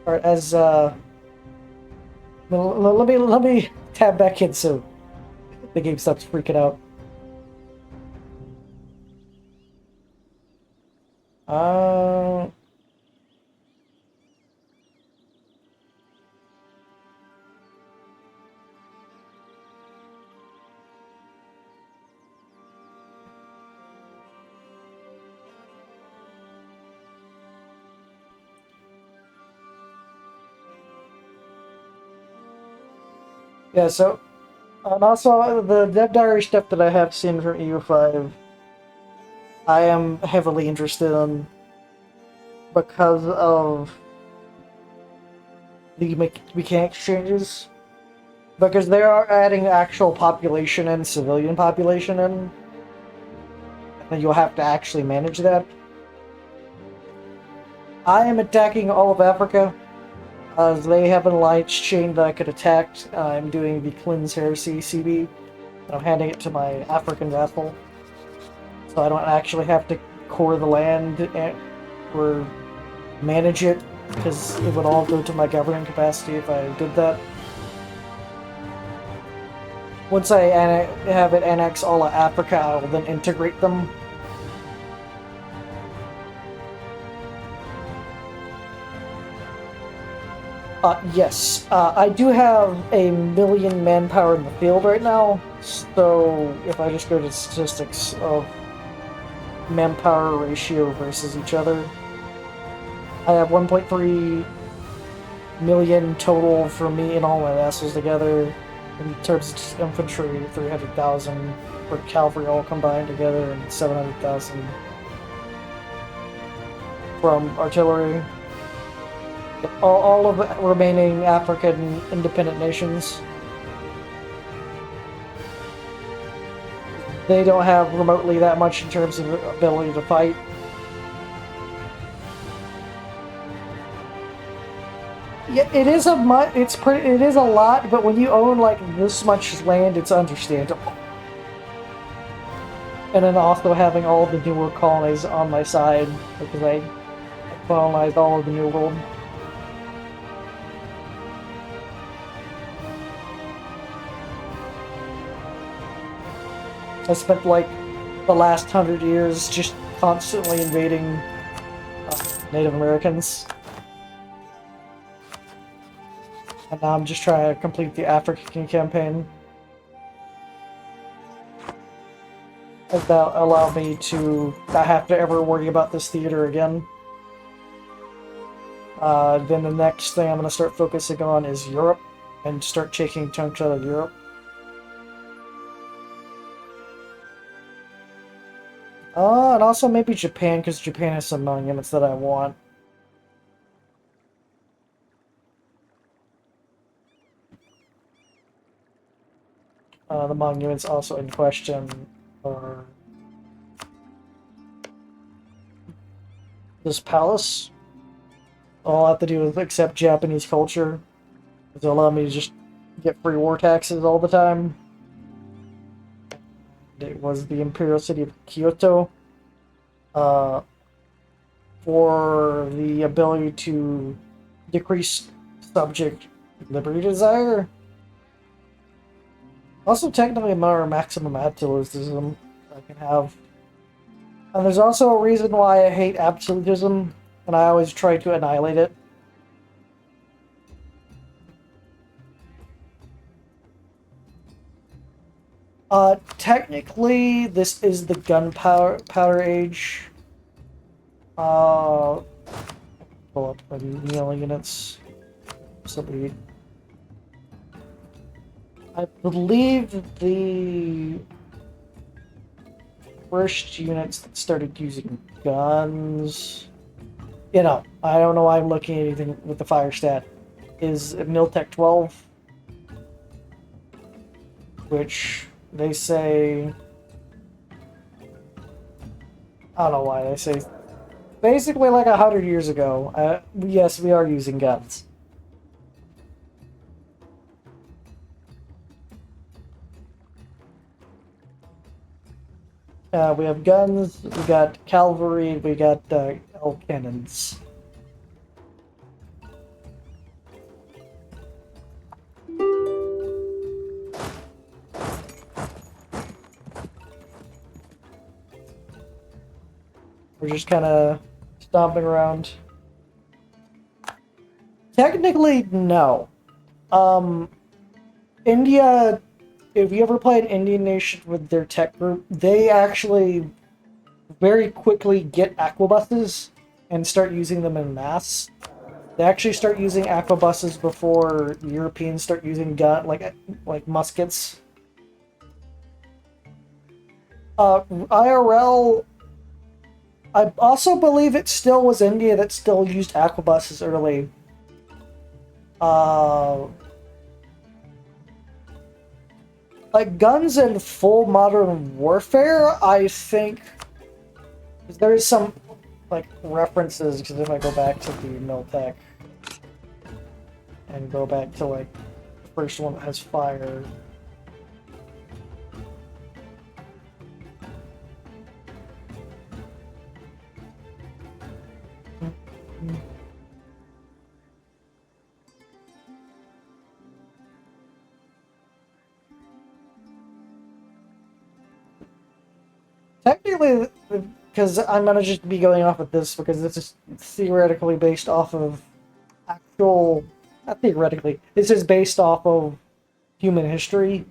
Or as let me tab back in so the game stops freaking out. Uh, yeah, so and also the Dev Diary stuff that I have seen from EU5, I am heavily interested in because of the mechanics changes. Because they are adding actual population and civilian population in, and you'll have to actually manage that. I am attacking all of Africa, as they have an alliance chain that I could attack. I'm doing the Cleanse Heresy CB, and I'm handing it to my African vassal, so I don't actually have to core the land or manage it, because it would all go to my governing capacity if I did that. Once I have it annex all of Africa, I will then integrate them. Yes. I do have a million manpower in the field right now, so if I just go to statistics of manpower ratio versus each other, I have 1.3 million total for me and all my vassals together. In terms of infantry, 300,000 for cavalry all combined together, and 700,000 from artillery. All of the remaining African independent nations, they don't have remotely that much in terms of ability to fight. Yeah, it is it is a lot, but when you own like this much land, it's understandable. And then also having all the newer colonies on my side, because I colonized all of the New World. I spent like the last 100 years just constantly invading Native Americans. And now I'm just trying to complete the African campaign. And that'll allow me to not have to ever worry about this theater again. Then the next thing I'm going to start focusing on is Europe, and start taking chunks out of Europe. And also maybe Japan, because Japan has some monuments that I want. The monuments also in question are this palace. All I have to do is accept Japanese culture. It'll allow me to just get free war taxes all the time. It was the Imperial City of Kyoto. For the ability to decrease subject liberty desire. Also, technically, more maximum absolutism I can have. And there's also a reason why I hate absolutism, and I always try to annihilate it. Technically, this is the gunpowder age. Pull up my Neil units. Somebody. I believe the first units that started using guns. You know, I don't know why I'm looking at anything with the fire stat. Is Miltech 12, which they say. I don't know why they say. Basically, like 100 years ago. Yes, we are using guns. We have guns, we got cavalry, we got L cannons. We're just kind of stomping around. Technically, no. India, if you ever play an Indian nation with their tech group, they actually very quickly get aquabuses and start using them en masse. They actually start using aquabuses before Europeans start using like muskets. IRL, I also believe it still was India that still used aquabuses early. Like guns in full modern warfare, I think there is some like references, because if I go back to the Miltech and go back to like the first one that has fire. Technically, because I'm gonna just be going off of this because this is theoretically based off of actual, not theoretically, this is based off of human history.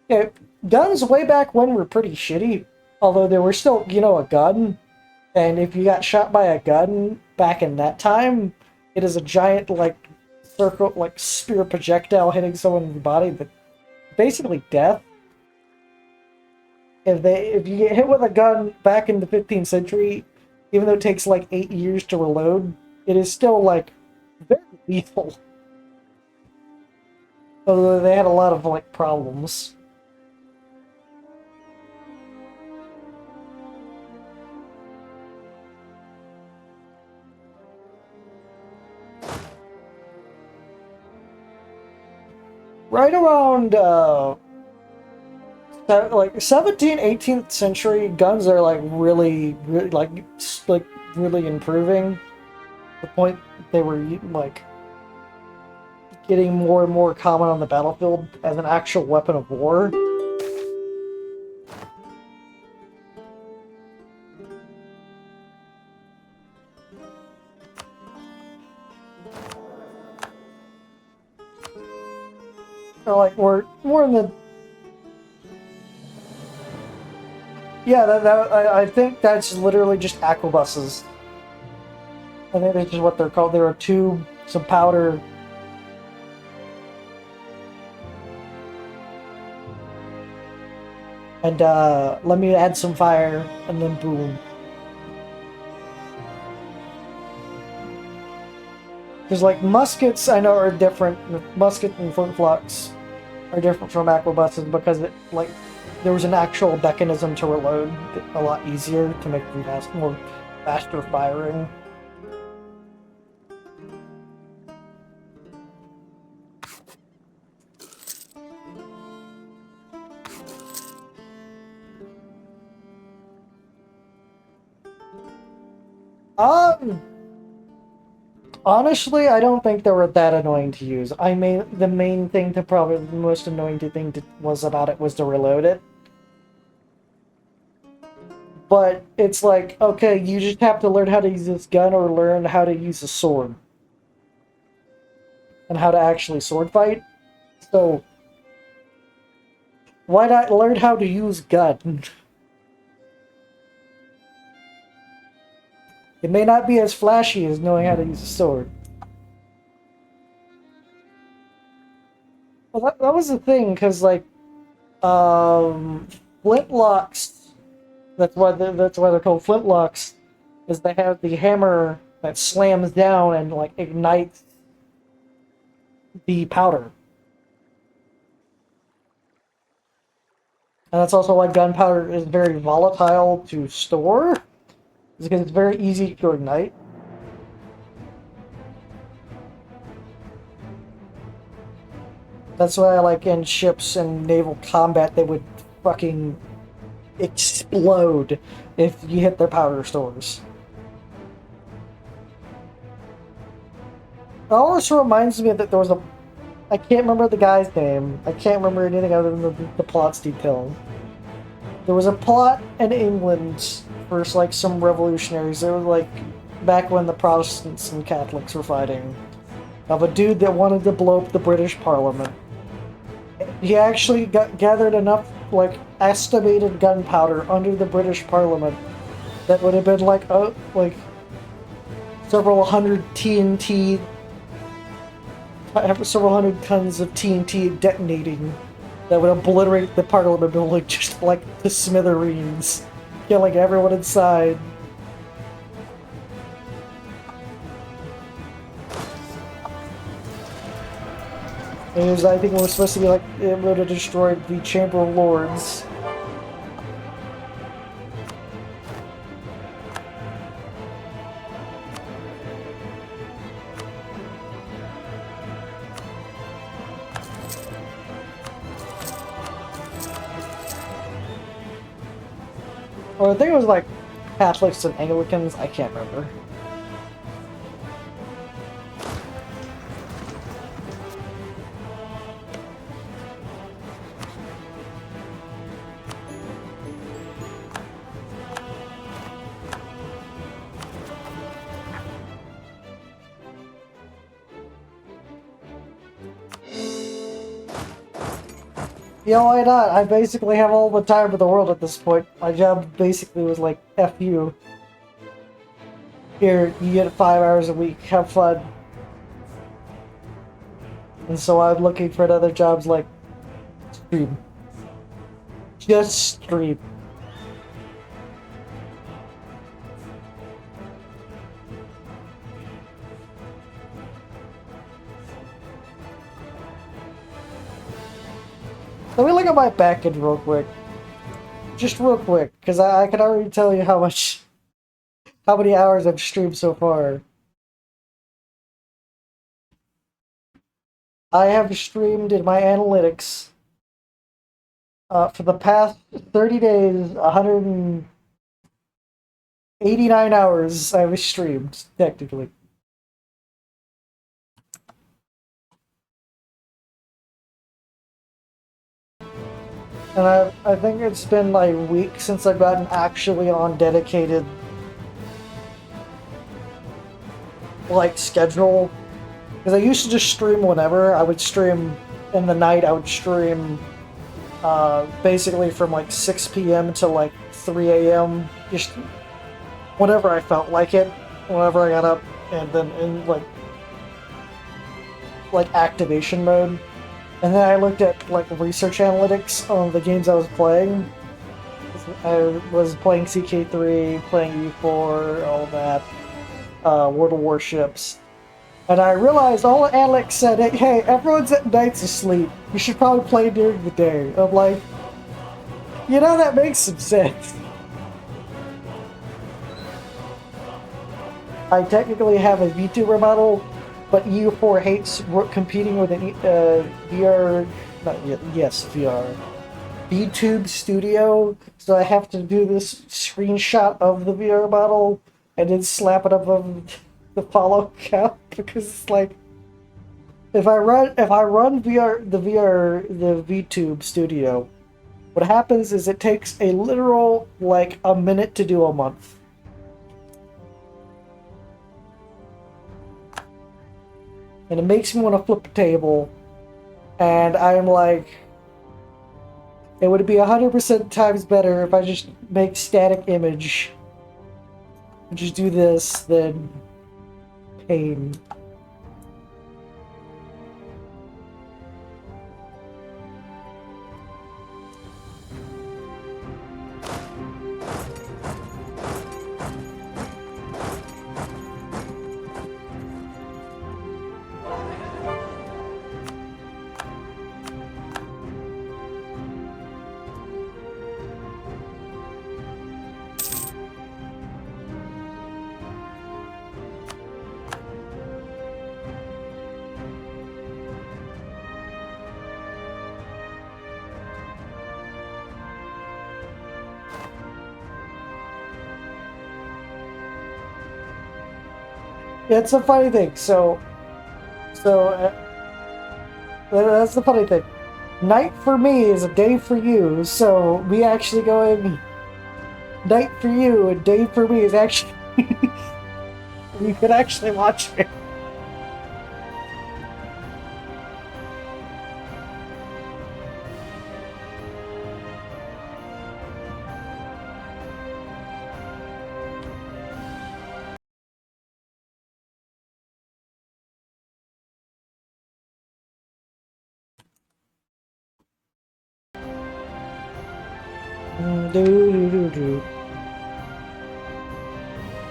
Yeah, guns way back when were pretty shitty, although they were still, you know, a gun. And if you got shot by a gun back in that time, it is a giant, like, circle, like, spear projectile hitting someone in the body, but basically death. If you get hit with a gun back in the 15th century, even though it takes like 8 years to reload, it is still like very lethal. Although they had a lot of like problems. Right around like 17th, 18th century, guns are like really really improving. The point they were like getting more and more common on the battlefield as an actual weapon of war. Or like we're more in the I think that's literally just aquabuses. I think that's just what they're called. There are tube, some powder. And let me add some fire, and then boom. Because like muskets, I know are different. Musket and flintlocks are different from aquabuses because it like there was an actual mechanism to reload a lot easier to make them more faster firing. Honestly, I don't think they were that annoying to use. The main thing to probably the most annoying thing was about it was to reload it. But it's like, okay, you just have to learn how to use this gun or learn how to use a sword. And how to actually sword fight. So, why not learn how to use gun? It may not be as flashy as knowing how to use a sword. Well, that was the thing, because, like, flintlocks, that's why they're called flintlocks, is they have the hammer that slams down and, like, ignites the powder. And that's also why gunpowder is very volatile to store, because it's very easy to ignite. That's why, like, in ships and naval combat, they would fucking explode if you hit their powder stores. always reminds me that there was a... I can't remember the guy's name. I can't remember anything other than the plot's detail. There was a plot in England for like some revolutionaries. It was like back when the Protestants and Catholics were fighting, of a dude that wanted to blow up the British Parliament. He actually gathered enough like estimated gunpowder under the British Parliament that would have been like several hundred TNT, several hundred tons of TNT detonating that would obliterate the Parliament building just like to smithereens, killing everyone inside. And I think it was supposed to be like it would have destroyed the Chamber of Lords. Or I think it was like Catholics and Anglicans, I can't remember. Yeah, why not? I basically have all the time in the world at this point. My job basically was like, F you. Here, you get 5 hours a week, have fun. And so I'm looking for other jobs like stream. Just stream. Let me look at my back end real quick. Just real quick, because I can already tell you how many hours I've streamed so far. I have streamed in my analytics for the past 30 days, 189 hours I've streamed, technically. And I think it's been like weeks since I've gotten actually on dedicated like schedule. Because I used to just stream whenever. I would stream in the night, I would stream basically from like 6 p.m. to like 3 a.m. Just whenever I felt like it, whenever I got up, and then in like activation mode. And then I looked at like research analytics on the games I was playing. I was playing CK3, playing U4, all that, World of Warships. And I realized all Alex said, hey, everyone's at nights asleep. You should probably play during the day. I'm like, you know, that makes some sense. I technically have a VTuber model, but EU4 hates competing with an VR, VR, VTube studio, so I have to do this screenshot of the VR model and then slap it up on the follow count, because it's like, if I run the VTube studio, what happens is it takes a literal like a minute to do a month. And it makes me want to flip a table, and I'm like, it would be 100% times better if I just make static image, just do this, than pain. Yeah, it's a funny thing. So, So that's the funny thing. Night for me is a day for you, so we actually going night for you and day for me is actually you could actually watch it.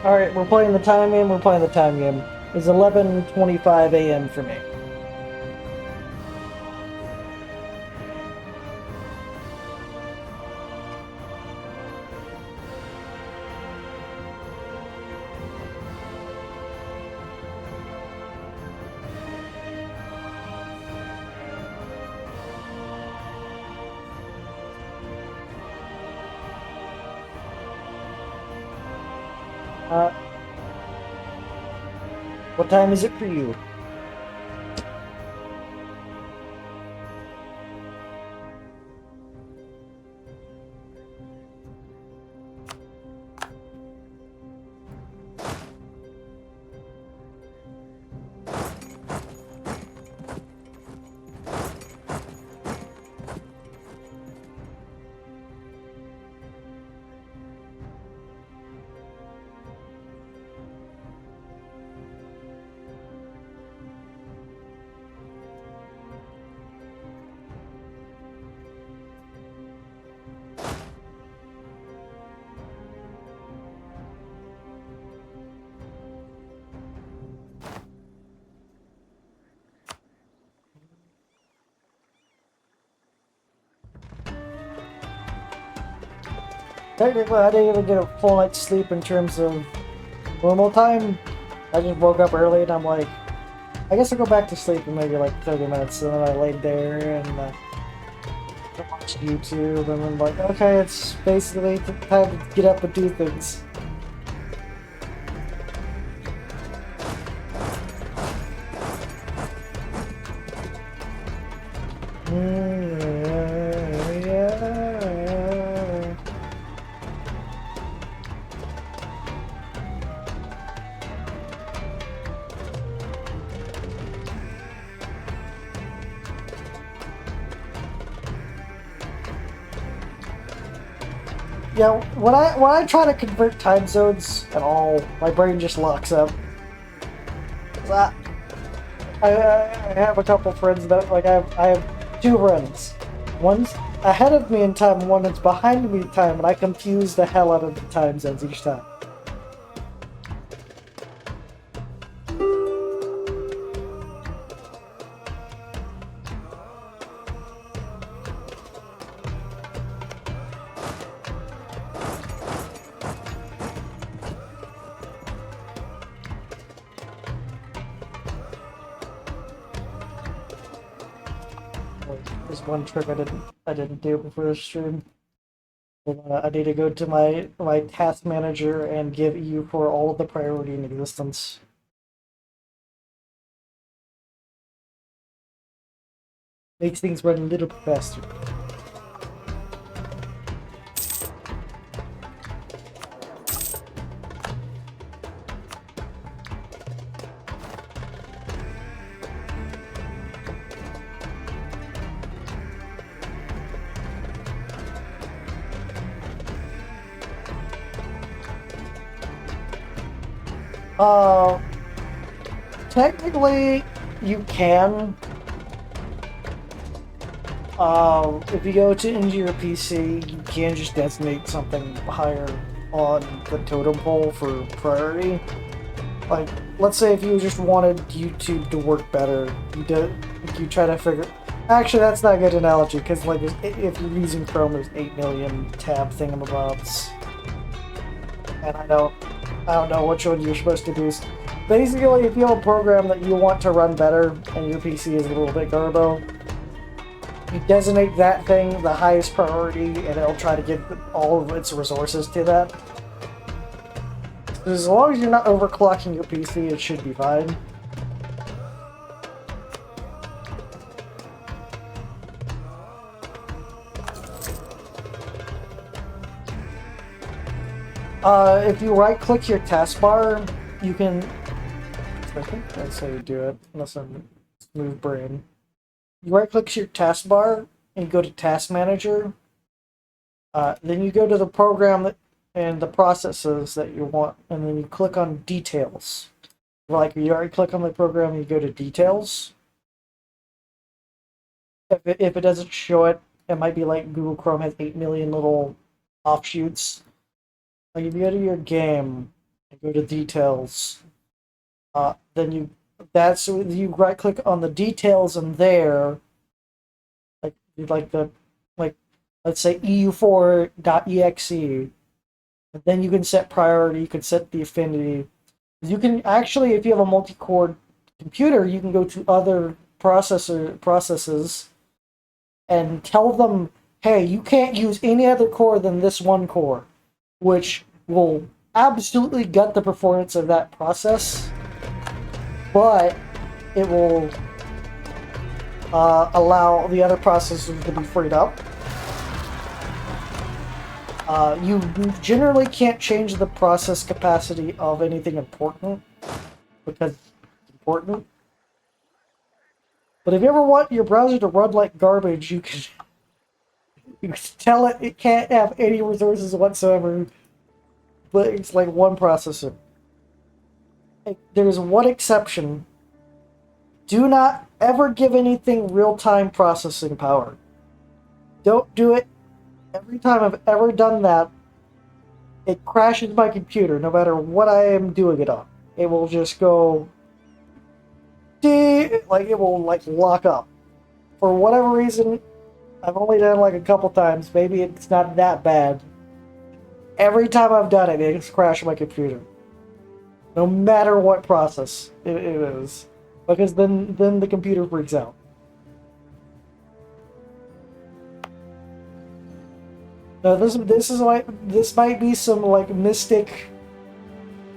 Alright, we're playing the time game, we're playing the time game. It's 11:25 a.m. for me. What time is it for you? Technically, I didn't even get a full night's sleep in terms of normal time. I just woke up early and I'm like, I guess I'll go back to sleep in maybe like 30 minutes. And then I laid there and watched YouTube and then like, okay, it's basically time to get up and do things. Yeah, when I try to convert time zones at all, my brain just locks up. I have a couple friends that like I have two friends. One's ahead of me in time, and one is behind me in time, and I confuse the hell out of the time zones each time. There's one trick I didn't do before the stream. I need to go to my task manager and give EU for all of the priority in existence. Makes things run a little bit faster. Technically, you can. If you go into your PC, you can just designate something higher on the totem pole for priority. Like, let's say if you just wanted YouTube to work better, you try to figure. Actually, that's not a good analogy because, like, if you're using Chrome, there's 8 million tab thingamabobs, and I don't know which one you're supposed to do. Basically, if you have a program that you want to run better and your PC is a little bit garbo, you designate that thing the highest priority and it'll try to give all of its resources to that. As long as you're not overclocking your PC, it should be fine. If you right-click your taskbar, you can. I think that's how you do it, unless I'm Smoothbrain. You right-click your taskbar and go to Task Manager. Then you go to the program and the processes that you want, and then you click on Details. Like you already click on the program, you go to Details. If it doesn't show it, it might be like Google Chrome has 8 million little offshoots. Like if you go to your game and go to Details, then you right click on the details in there, like the like let's say EU4.exe, and then you can set priority, you can set the affinity. You can actually, if you have a multi-core computer, you can go to other processes and tell them, hey, you can't use any other core than this one core, which will absolutely gut the performance of that process, but it will allow the other processors to be freed up. You generally can't change the process capacity of anything important because it's important. But if you ever want your browser to run like garbage, you can tell it can't have any resources whatsoever, but it's like one processor. There's one exception. Do not ever give anything real-time processing power. Don't do it. Every time I've ever done that, it crashes my computer, no matter what I am doing it on. It will just go... like, it will, like, lock up. For whatever reason, I've only done it, like, a couple times. Maybe it's not that bad. Every time I've done it, it's crashed my computer. No matter what process it is. Because then the computer freaks out. Now this might be some like mystic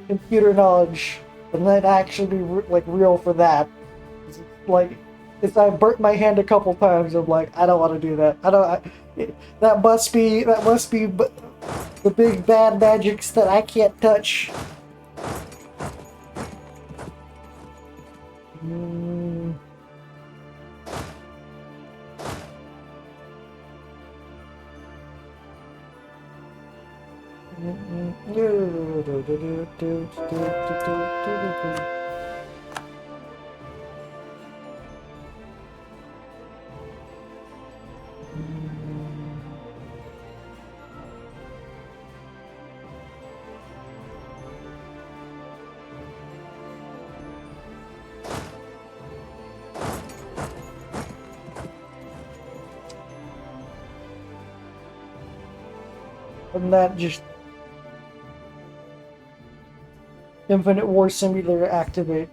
computer knowledge, but might actually be like real for that. I've burnt my hand a couple times. I'm like, I don't want to do that. That must be the big bad magics that I can't touch. And that just Infinite War Simulator activate.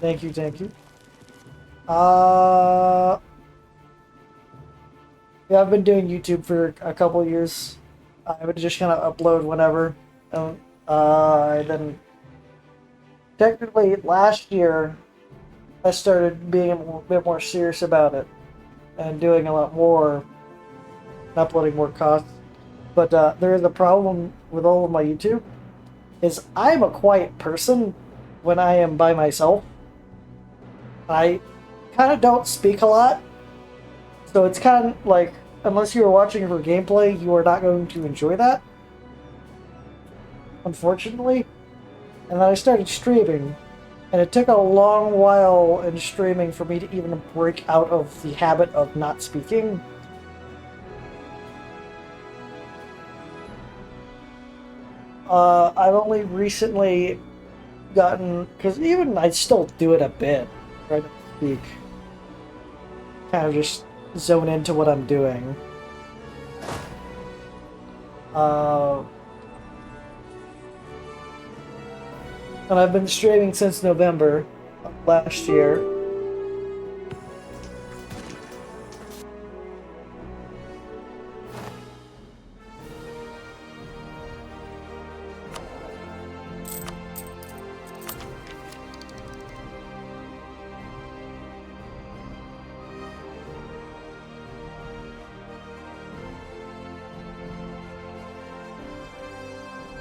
Thank you, thank you. Yeah, I've been doing YouTube for a couple years. I would just kind of upload whenever. And then technically last year I started being a bit more serious about it and doing a lot more, uploading more content. But there is a problem with all of my YouTube, is I'm a quiet person when I am by myself. I kind of don't speak a lot, so it's kind of like, unless you're watching for gameplay, you are not going to enjoy that, unfortunately. And then I started streaming, and it took a long while in streaming for me to even break out of the habit of not speaking. I've only recently gotten, because even I still do it a bit, try to speak, kind of just zone into what I'm doing. And I've been streaming since November of last year.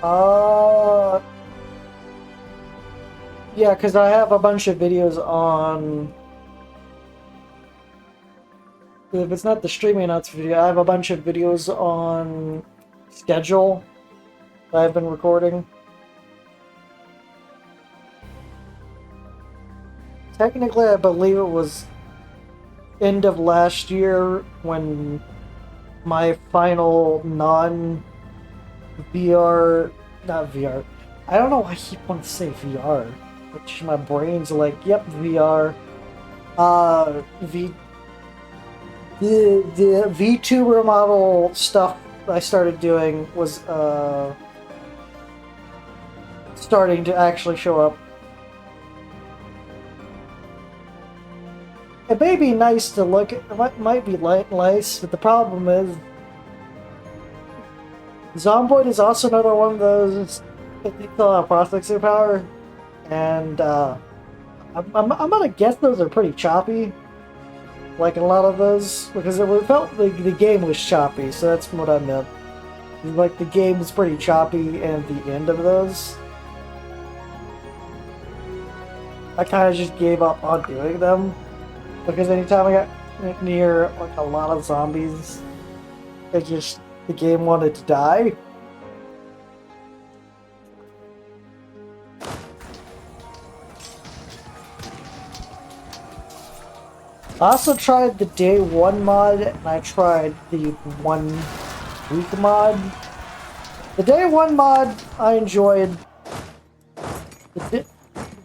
Uh, yeah, because I have a bunch of videos on. If it's not the streaming announcement video, I have a bunch of videos on schedule that I've been recording. Technically, I believe it was end of last year when my final non-VR, not VR. I don't know why I keep wanting to say VR, which my brain's like, yep, VR. The VTuber model stuff I started doing was starting to actually show up. It may be nice to look at, it might be nice, but the problem is Zomboid is also another one of those that needs a lot of processing power, and I'm gonna guess those are pretty choppy. Like a lot of those, because it felt like the game was choppy, so that's what I meant. Like the game was pretty choppy, and the end of those, I kind of just gave up on doing them, because anytime I got near like a lot of zombies, the game wanted to die. I also tried the day 1 mod, and I tried the 1 week mod. The day 1 mod I enjoyed.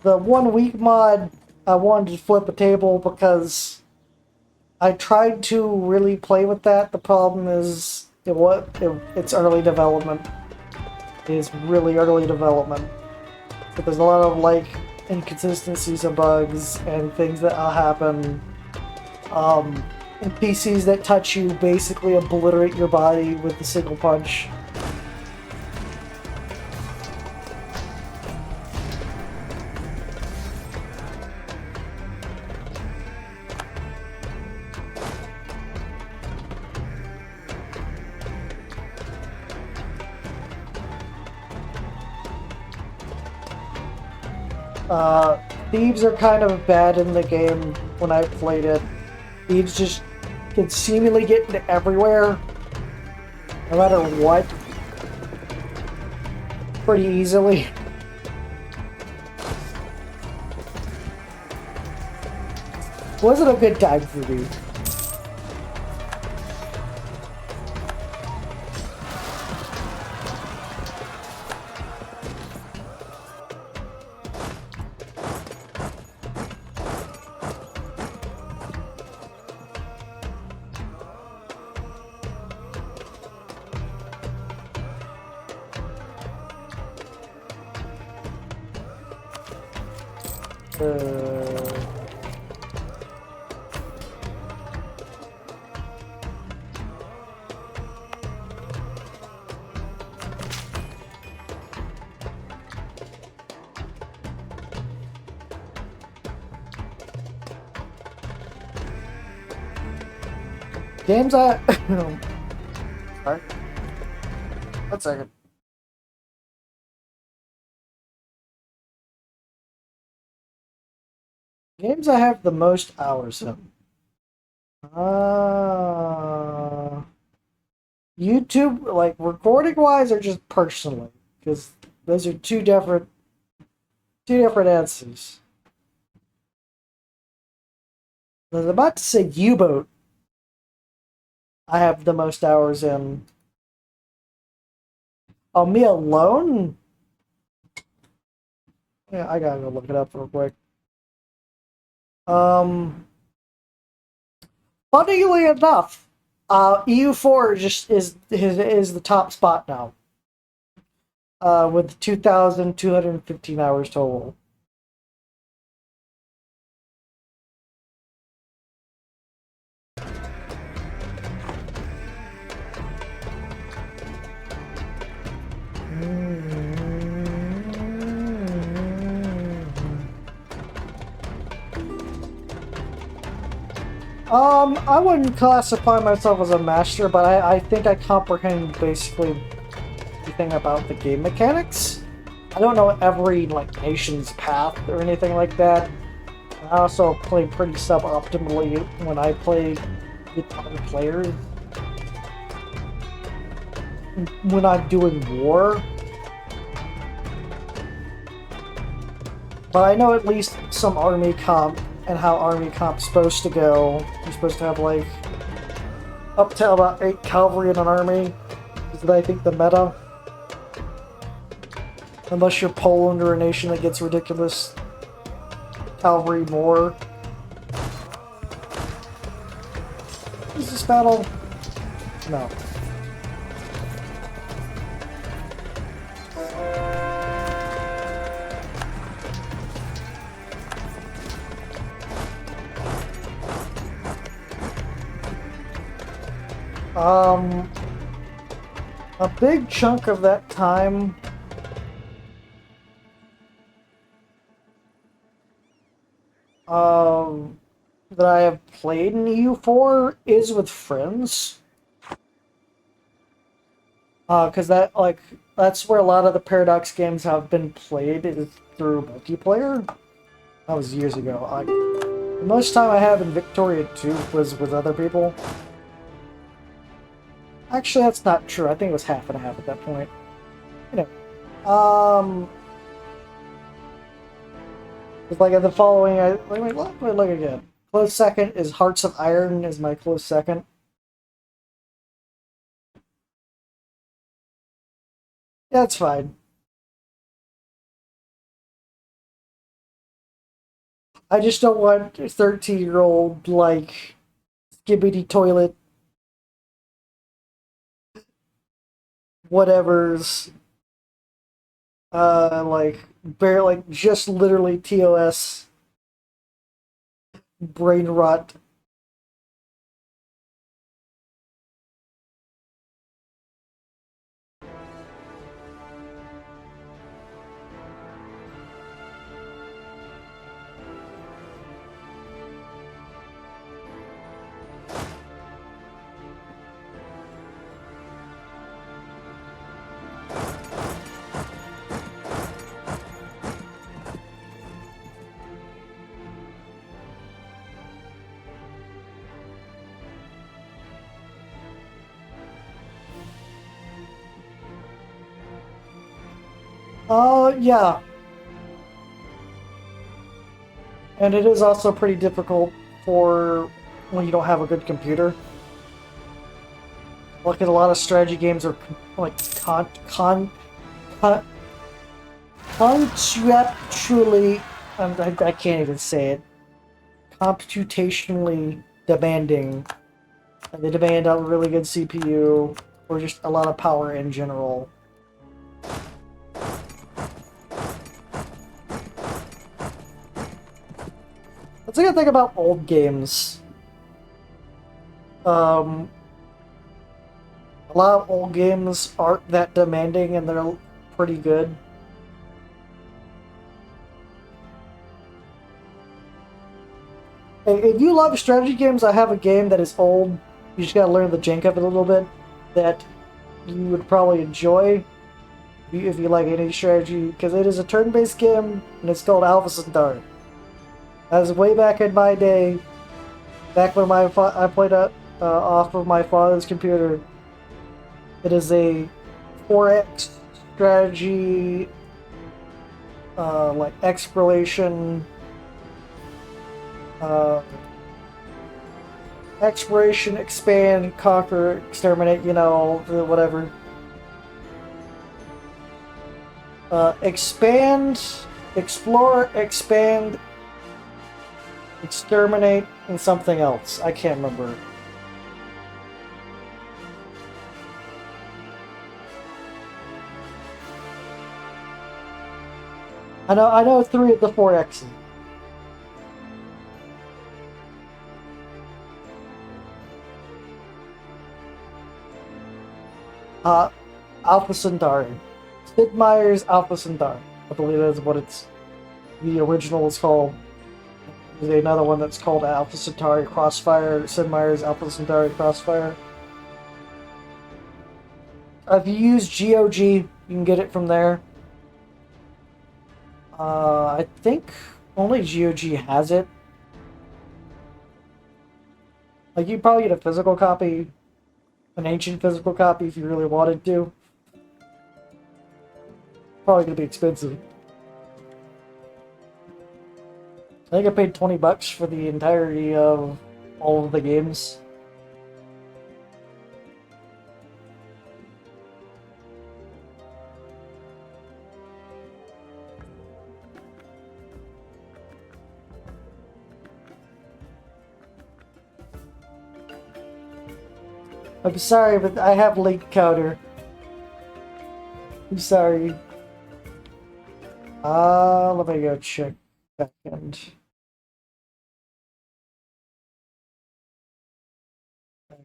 The 1 week mod I wanted to flip a table because I tried to really play with that. The problem is it's early development. It is really early development. But there's a lot of like inconsistencies and bugs and things that'll happen. NPCs that touch you basically obliterate your body with a single punch. Thieves are kind of bad in the game when I played it. Thieves just can seemingly get into everywhere, no matter what, pretty easily. Wasn't a good time for me. Games I... Sorry. 1 second. Games I have the most hours in. YouTube, like recording-wise, or just personally? Because those are two different answers. I was about to say U-Boat. I have the most hours in. Oh, me alone? Yeah, I gotta go look it up real quick. Funnily enough, EU4 just is the top spot now. With 2,215 hours total. I wouldn't classify myself as a master, but I think I comprehend basically everything about the game mechanics. I don't know every like nation's path or anything like that. I also play pretty suboptimally when I play with other players. When I'm doing war. But I know at least some army comp and how army comp's supposed to go. You're supposed to have like up to about 8 cavalry in an army. Is that I think the meta. Unless you're Poland or a nation that gets ridiculous cavalry more. Is this battle? No. A big chunk of that time that I have played in EU4 is with friends. Because that's where a lot of the Paradox games have been played is through multiplayer. That was years ago. The most time I have in Victoria 2 was with other people. Actually, that's not true. I think it was half and half at that point. You know, it's like in the following. Let me look again. Close second is Hearts of Iron. Is my close second. Yeah, it's fine. I just don't want a 13-year-old like skibbity toilet whatever's just literally TOS brain rot. Yeah. And it is also pretty difficult for when you don't have a good computer. Like, a lot of strategy games are like conceptually, I can't even say it, computationally demanding. And they demand a really good CPU or just a lot of power in general. That's a good thing about old games. A lot of old games aren't that demanding and they're pretty good. If you love strategy games, I have a game that is old. You just gotta learn the jank of it a little bit. That you would probably enjoy if you like any strategy, because it is a turn-based game and it's called Alpha Centauri. That was way back in my day, back when I played off of my father's computer. It is a 4X strategy, like exploration, expand, conquer, exterminate, you know, whatever. Expand, explore, expand, exterminate, and something else. I can't remember. I know 3 of the 4 X's. Alpha Centauri. Sid Meier's Alpha Centauri. I believe that is what the original is called. There's another one that's called Alpha Centauri Crossfire. Sid Meier's Alpha Centauri Crossfire. If you use GOG, you can get it from there. I think only GOG has it. Like, you'd probably get a physical copy, an ancient physical copy if you really wanted to. Probably gonna be expensive. I think I paid $20 for the entirety of all of the games. I'm sorry, but I have link counter. I'm sorry. Let me go check backend.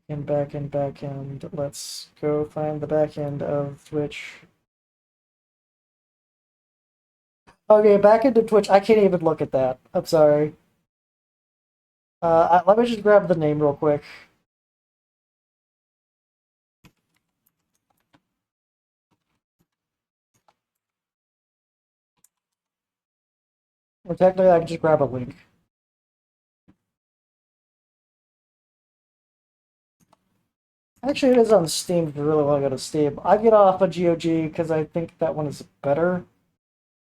Backend. Let's go find the backend of Twitch. Okay, backend of Twitch. I can't even look at that. I'm sorry. Let me just grab the name real quick. Or technically, I can just grab a link. Actually, it is on Steam if you really want to go to Steam. I get off of GOG because I think that one is better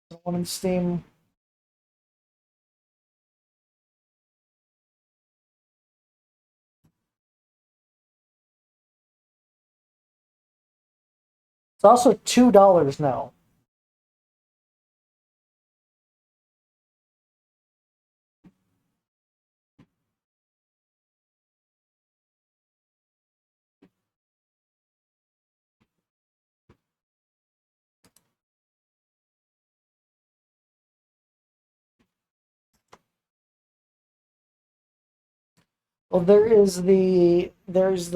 than the one in Steam. It's also $2 now. Well, there's the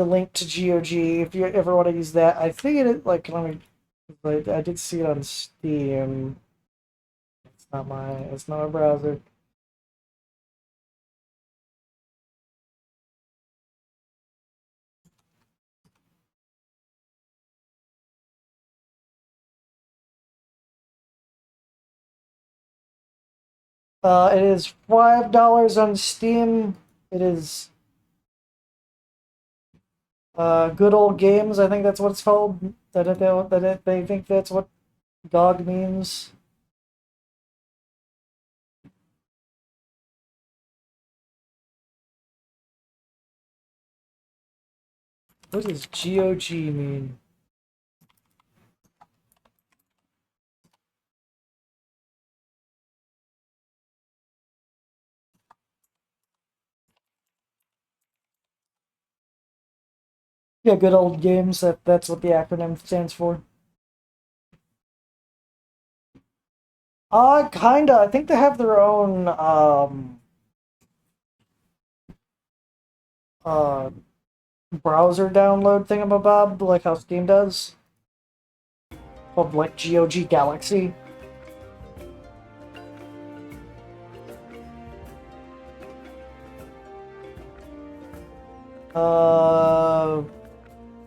link to GOG if you ever want to use that. I think it like let me. I did see it on Steam. It's not my browser. It is $5 on Steam. It is Good Old Games. I think that's what it's called. They think that's what GOG means. What does GOG mean? Yeah, Good Old Games. That's what the acronym stands for. Kinda. I think they have their own uh browser download thingamabob, like how Steam does, called like GOG Galaxy.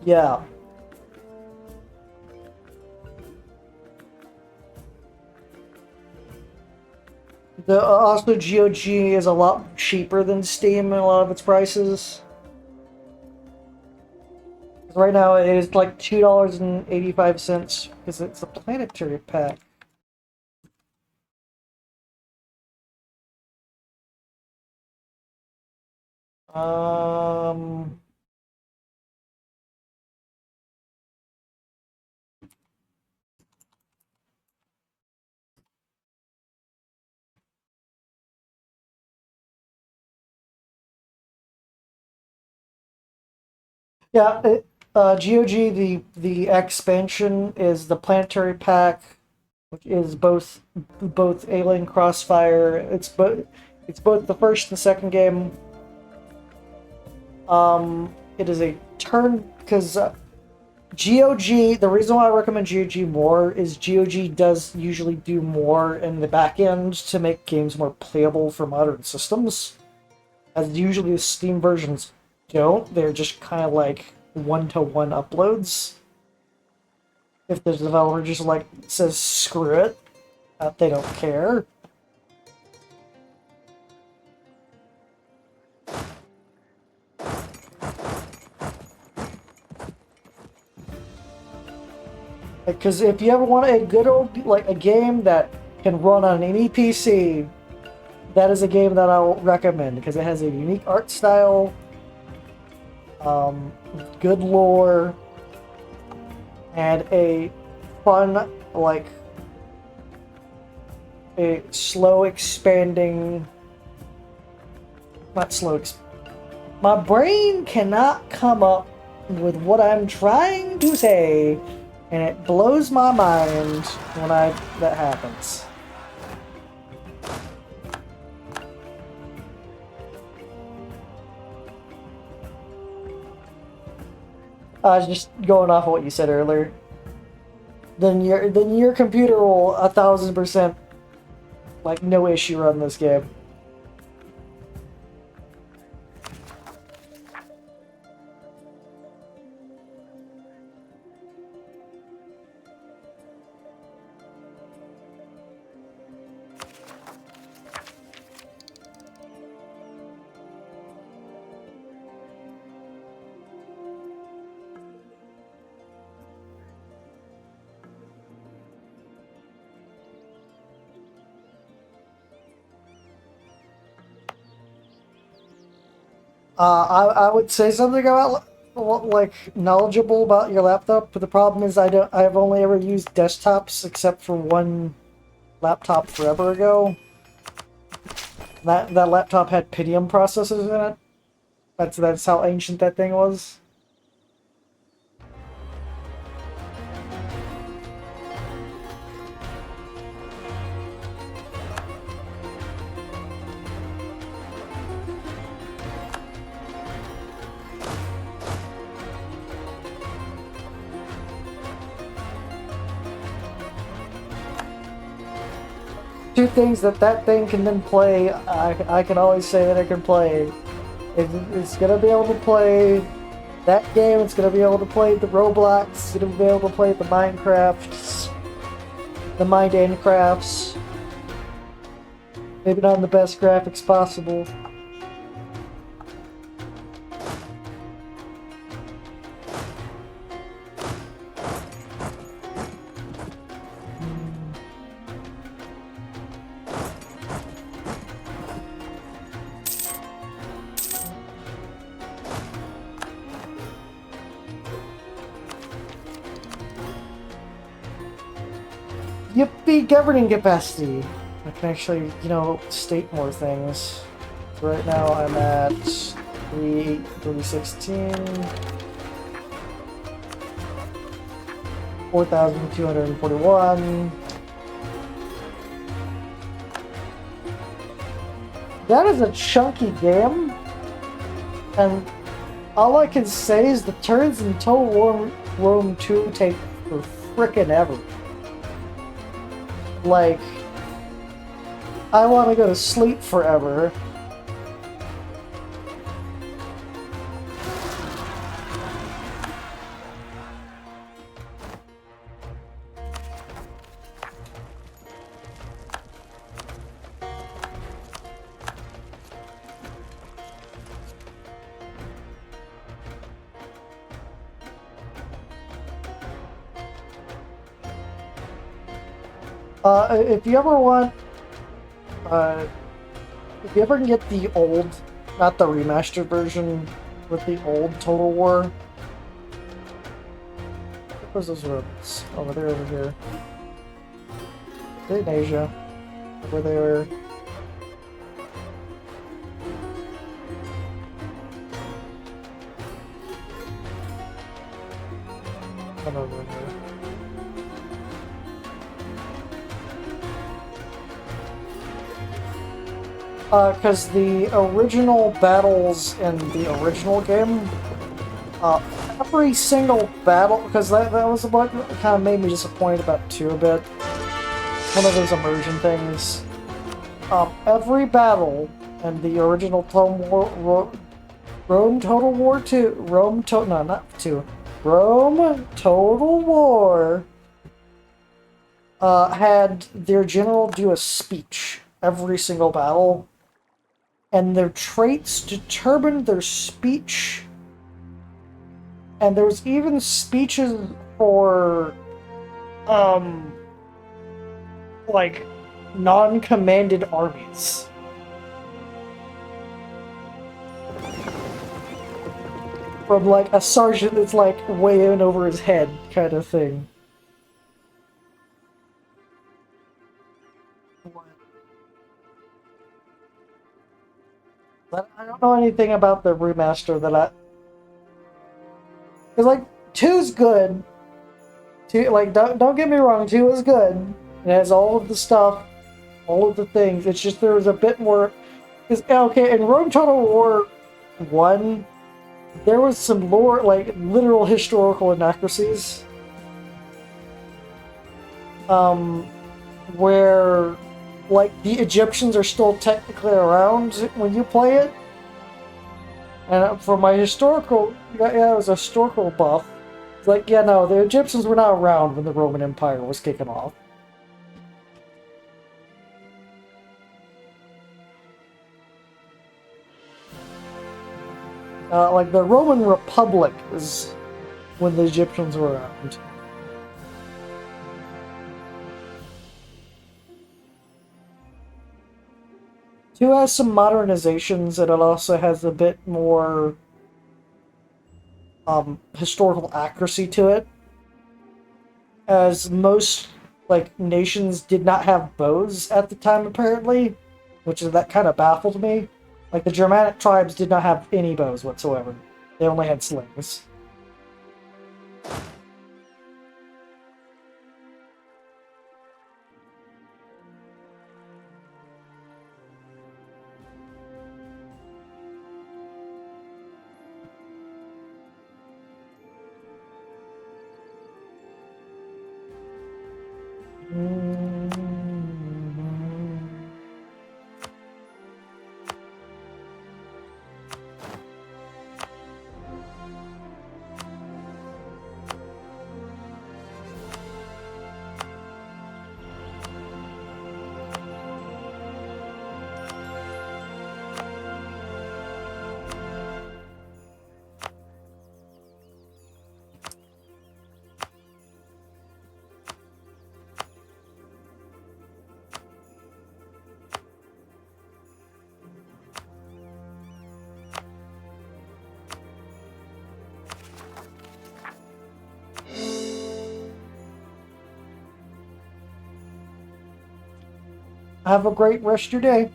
Yeah. Also GOG is a lot cheaper than Steam in a lot of its prices. Right now it is like $2.85 because it's a planetary pack. Um. Yeah, GOG, the expansion is the Planetary Pack, which is both Alien Crossfire. It's both the first and second game. It is a turn because GOG. The reason why I recommend GOG more is GOG does usually do more in the back end to make games more playable for modern systems, as usually the Steam versions don't. They're just kind of like one-to-one uploads. if the developer just like says screw it, they don't care. Because if you ever want a good old, like a game that can run on any PC, that is a game that I'll recommend because it has a unique art style, good lore, and a fun, like, a slow expanding, not slow, my brain cannot come up with what I'm trying to say, and it blows my mind when that happens. I was just going off of what you said earlier. Then your computer will 1000%, like, no issue run this game. I would say something about like knowledgeable about your laptop, but the problem is I've only ever used desktops except for one laptop forever ago. That laptop had Pentium processors in it. That's how ancient that thing was. Two things that thing can then play, I can always say that it can play. It's gonna be able to play that game, it's gonna be able to play the Roblox, it's gonna be able to play the Minecrafts, the Minecrafts. Maybe not in the best graphics possible. Yippee, governing capacity! I can actually, you know, state more things. So right now I'm at 316, 4,241. That is a chunky game, and all I can say is the turns in Total War Rome 2 take for frickin' ever. Like, I want to go to sleep forever. If you ever want, if you ever can get the old, not the remastered version, with the old Total War. Where's those roads? Over there, over here. They're in Asia. Over there. Come over here. Because the original battles in the original game, every single battle, because that was what kind of made me disappointed about 2 a bit. One of those immersion things. Every battle in the original Rome Total War 2, no, not 2, Rome Total War had their general do a speech every single battle, and their traits determined their speech. And there was even speeches for, like, non-commanded armies. From, like, a sergeant that's, like, way in over his head kind of thing. But I don't know anything about the remaster that I... Because, like, 2's good. 2, like, don't get me wrong, 2 is good. It has all of the stuff, all of the things. It's just there was a bit more... Because, okay, in Rome Total War 1, there was some lore, like, literal historical inaccuracies. Where, like, the Egyptians are still technically around when you play it. And for my historical, yeah, it was a historical buff. It's like, yeah, no, the Egyptians were not around when the Roman Empire was kicking off. Like, the Roman Republic is when the Egyptians were around. Two has some modernizations, and it also has a bit more historical accuracy to it. As most, like, nations did not have bows at the time, apparently, which is that kind of baffled me. Like, the Germanic tribes did not have any bows whatsoever. They only had slings. Have a great rest of your day.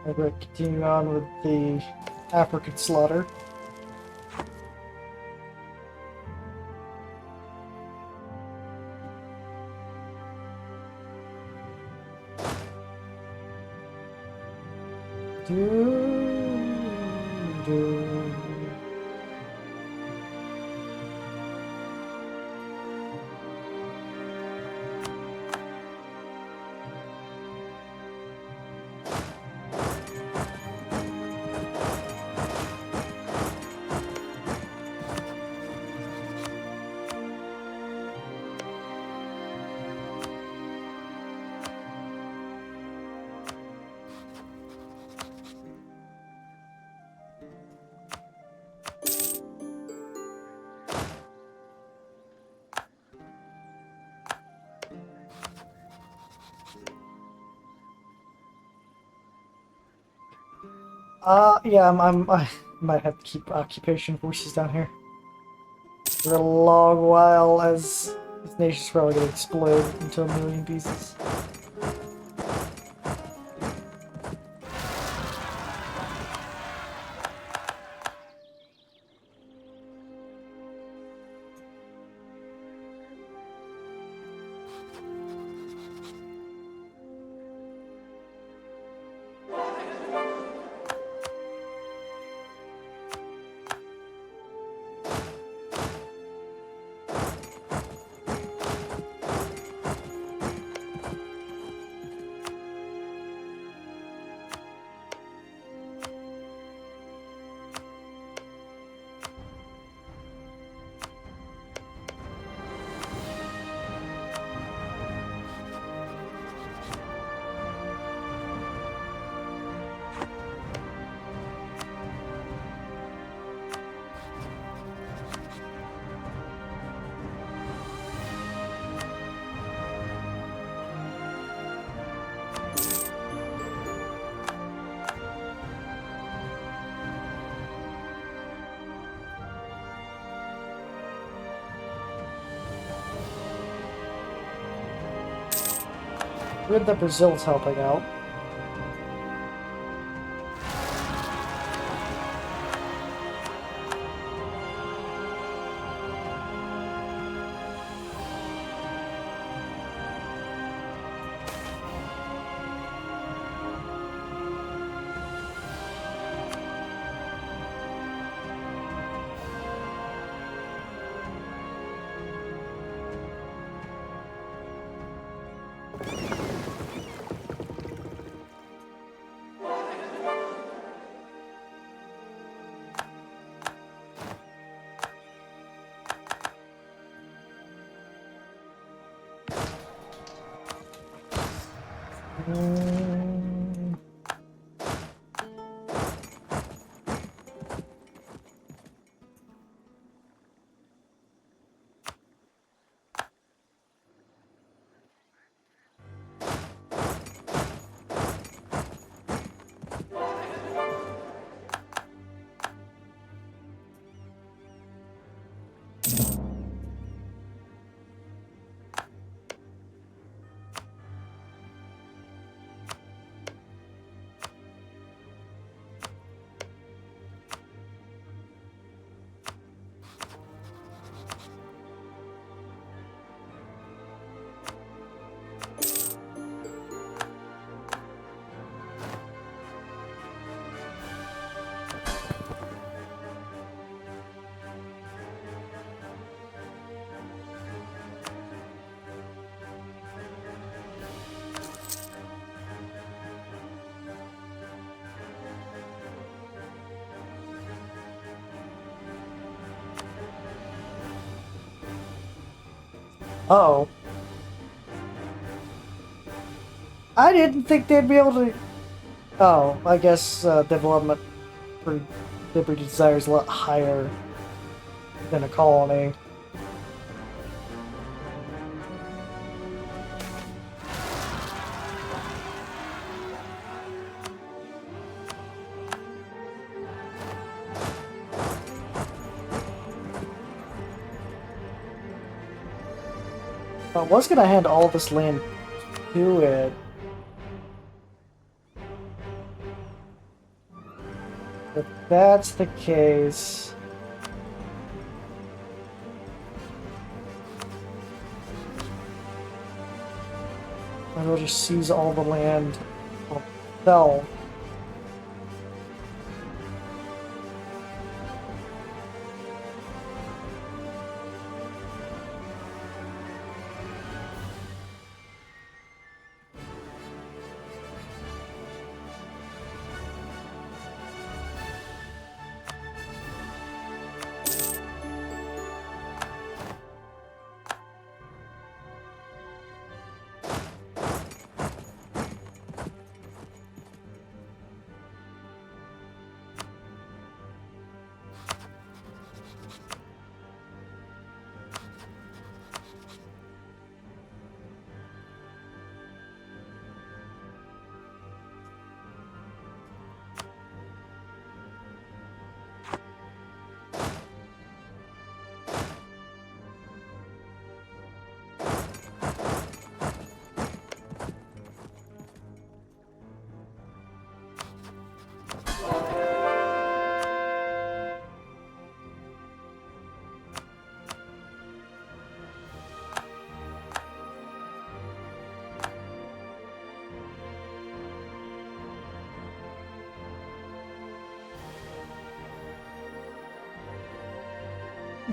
I'm going to continue on with the African slaughter. Yeah, I might have to keep occupation forces down here. for a long while, as this nation's probably gonna explode into a million pieces. Good that Brazil's helping out. Uh-oh. I didn't think they'd be able to... Oh, I guess development for Liberty Desire is a lot higher than a colony. I was gonna hand all this land to it. If that's the case... I will just seize all the land for myself.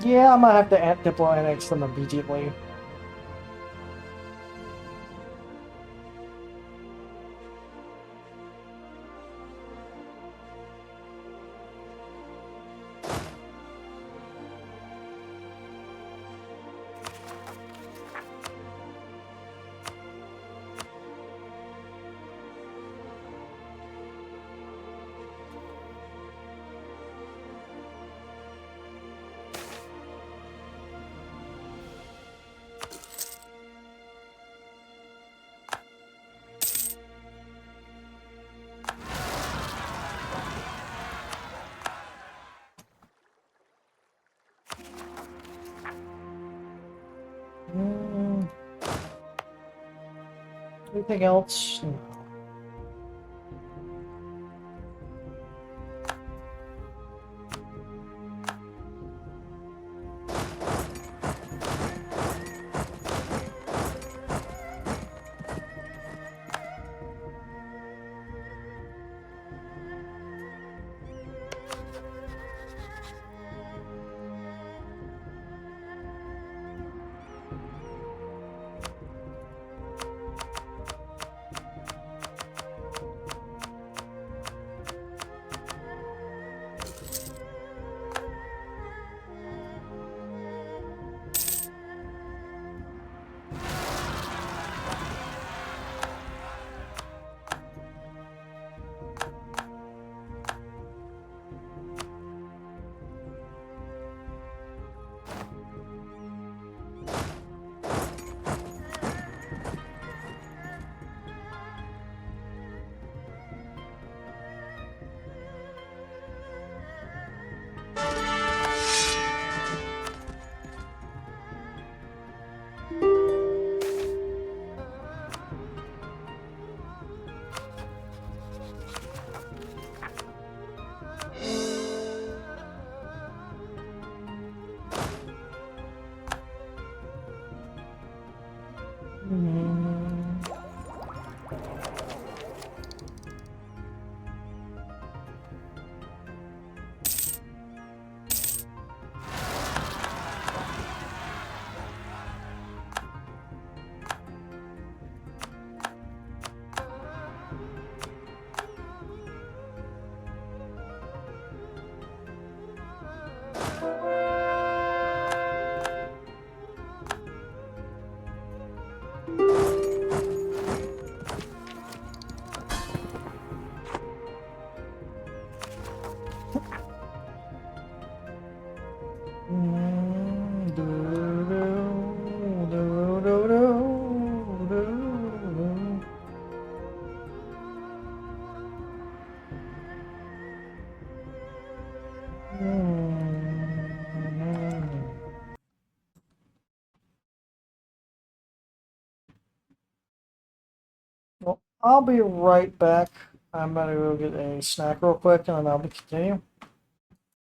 Yeah, I might have to diplo annex them immediately. Anything else? No. Well, I'll be right back. I'm gonna go get a snack real quick and then I'll be continue.